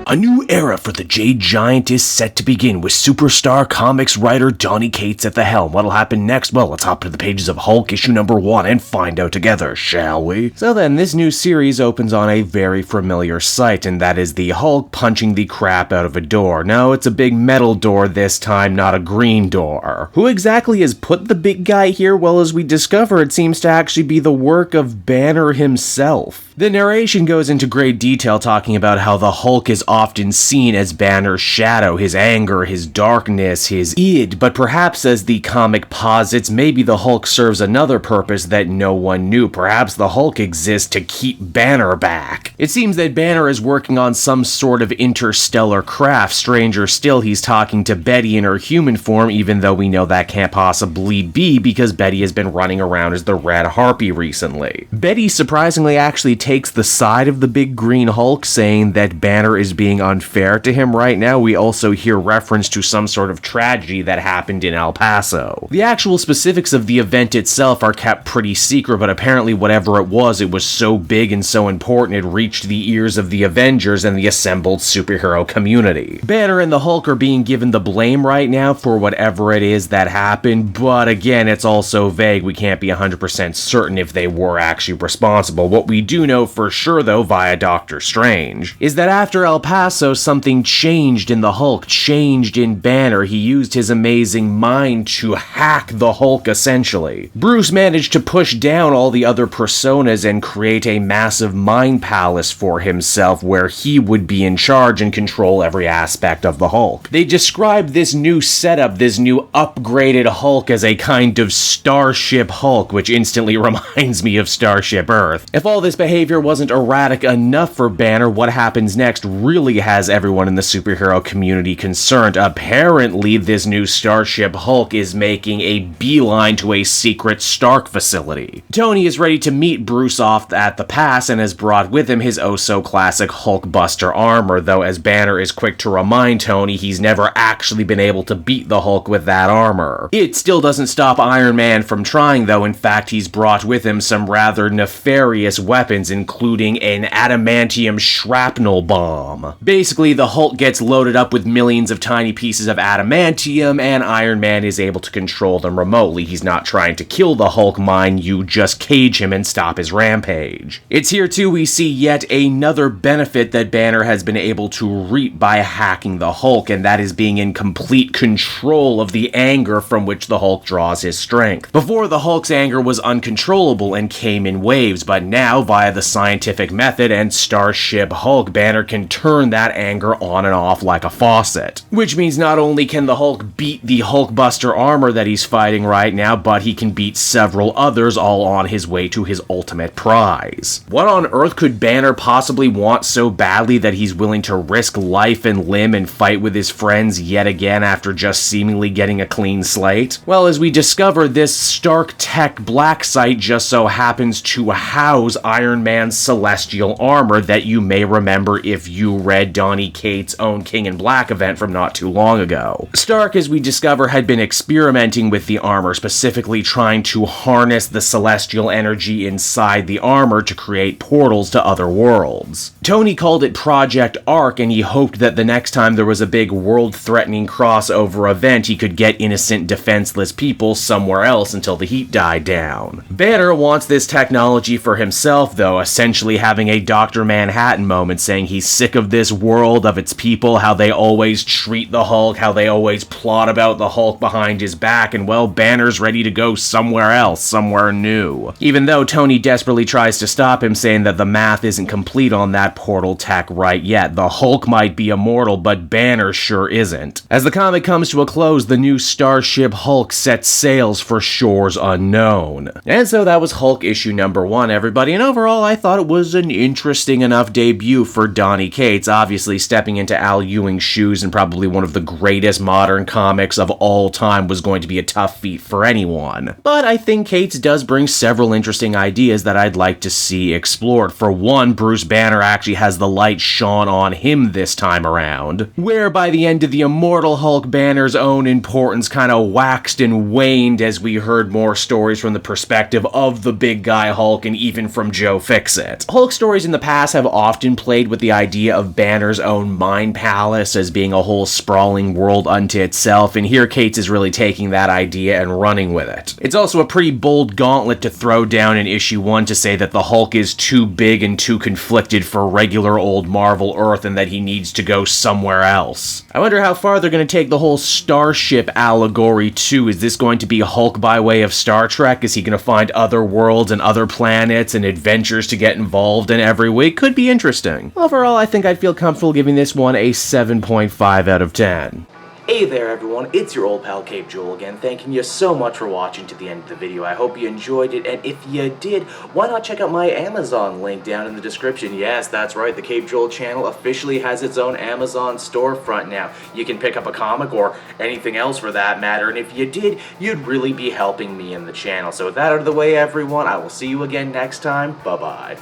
A new era for the Jade Giant is set to begin with superstar comics writer Donny Cates at the helm. What'll happen next? Well, let's hop to the pages of Hulk issue number 1 and find out together, shall we? So then, this new series opens on a very familiar sight, and that is the Hulk punching the crap out of a door. No, it's a big metal door this time, not a green door. Who exactly has put the big guy here? Well, as we discover, it seems to actually be the work of Banner himself. The narration goes into great detail talking about how the Hulk is often seen as Banner's shadow, his anger, his darkness, his id, but perhaps as the comic posits, maybe the Hulk serves another purpose that no one knew. Perhaps the Hulk exists to keep Banner back. It seems that Banner is working on some sort of interstellar craft. Stranger still, he's talking to Betty in her human form, even though we know that can't possibly be because Betty has been running around as the Red Harpy recently. Betty surprisingly actually takes the side of the big green Hulk, saying that Banner is being unfair to him right now. We also hear reference to some sort of tragedy that happened in El Paso. The actual specifics of the event itself are kept pretty secret, but apparently whatever it was so big and so important it reached the ears of the Avengers and the assembled superhero community. Banner and the Hulk are being given the blame right now for whatever it is that happened, but again, it's also vague. We can't be 100% certain if they were actually responsible. What we do know for sure, though, via Doctor Strange, is that after El Paso, something changed in the Hulk, changed in Banner. He used his amazing mind to hack the Hulk, essentially. Bruce managed to push down all the other personas and create a massive mind palace for himself where he would be in charge and control every aspect of the Hulk. They described this new setup, this new upgraded Hulk, as a kind of Starship Hulk, which instantly reminds me of Starship Earth. If all this behavior wasn't erratic enough for Banner, what happens next really has everyone in the superhero community concerned. Apparently, this new Starship Hulk is making a beeline to a secret Stark facility. Tony is ready to meet Bruce off at the pass and has brought with him his oh-so-classic Hulkbuster armor, though as Banner is quick to remind Tony, he's never actually been able to beat the Hulk with that armor. It still doesn't stop Iron Man from trying, though. In fact, he's brought with him some rather nefarious weapons, including an adamantium shrapnel bomb. Basically, the Hulk gets loaded up with millions of tiny pieces of adamantium, and Iron Man is able to control them remotely. He's not trying to kill the Hulk, mind you, just cage him and stop his rampage. It's here too we see yet another benefit that Banner has been able to reap by hacking the Hulk, and that is being in complete control of the anger from which the Hulk draws his strength. Before, the Hulk's anger was uncontrollable and came in waves, but now, via the scientific method and Starship Hulk, Banner can turn that anger on and off like a faucet. Which means not only can the Hulk beat the Hulkbuster armor that he's fighting right now, but he can beat several others, all on his way to his ultimate prize. What on earth could Banner possibly want so badly that he's willing to risk life and limb and fight with his friends yet again after just seemingly getting a clean slate? Well, as we discover, this Stark Tech black site just so happens to house Iron Man's celestial armor that you may remember if you read Donny Cates' own King in Black event from not too long ago. Stark, as we discover, had been experimenting with the armor, specifically trying to harness the celestial energy inside the armor to create portals to other worlds. Tony called it Project Arc, and he hoped that the next time there was a big world-threatening crossover event, he could get innocent, defenseless people somewhere else until the heat died down. Banner wants this technology for himself, though, essentially having a Dr. Manhattan moment, saying he's sick of this world, of its people, how they always treat the Hulk, how they always plot about the Hulk behind his back, and well, Banner's ready to go somewhere else, somewhere new. Even though Tony desperately tries to stop him, saying that the math isn't complete on that portal tech right yet. The Hulk might be immortal, but Banner sure isn't. As the comic comes to a close, the new Starship Hulk sets sails for shores unknown. And so that was Hulk issue number 1, everybody, and overall I thought it was an interesting enough debut for Donny Cates, obviously stepping into Al Ewing's shoes and probably one of the greatest modern comics of all time was going to be a tough feat for anyone. But I think Cates does bring several interesting ideas that I'd like to see explored. For one, Bruce Banner actually has the light shone on him this time around, where by the end of the Immortal Hulk, Banner's own importance kind of waxed and waned as we heard more stories from the perspective of the big guy Hulk and even from Joe Fay fix it. Hulk stories in the past have often played with the idea of Banner's own mind palace as being a whole sprawling world unto itself, and here Cates is really taking that idea and running with it. It's also a pretty bold gauntlet to throw down in issue 1 to say that the Hulk is too big and too conflicted for regular old Marvel Earth and that he needs to go somewhere else. I wonder how far they're going to take the whole Starship allegory too. Is this going to be Hulk by way of Star Trek? Is he going to find other worlds and other planets and adventures to get involved in every week? Could be interesting. Overall, I think I'd feel comfortable giving this one a 7.5 out of 10. Hey there everyone, it's your old pal Cape Joel again, thanking you so much for watching to the end of the video. I hope you enjoyed it, and if you did, why not check out my Amazon link down in the description. Yes, that's right, the Cape Joel channel officially has its own Amazon storefront now. You can pick up a comic or anything else for that matter, and if you did, you'd really be helping me in the channel. So with that out of the way everyone, I will see you again next time. Bye-bye.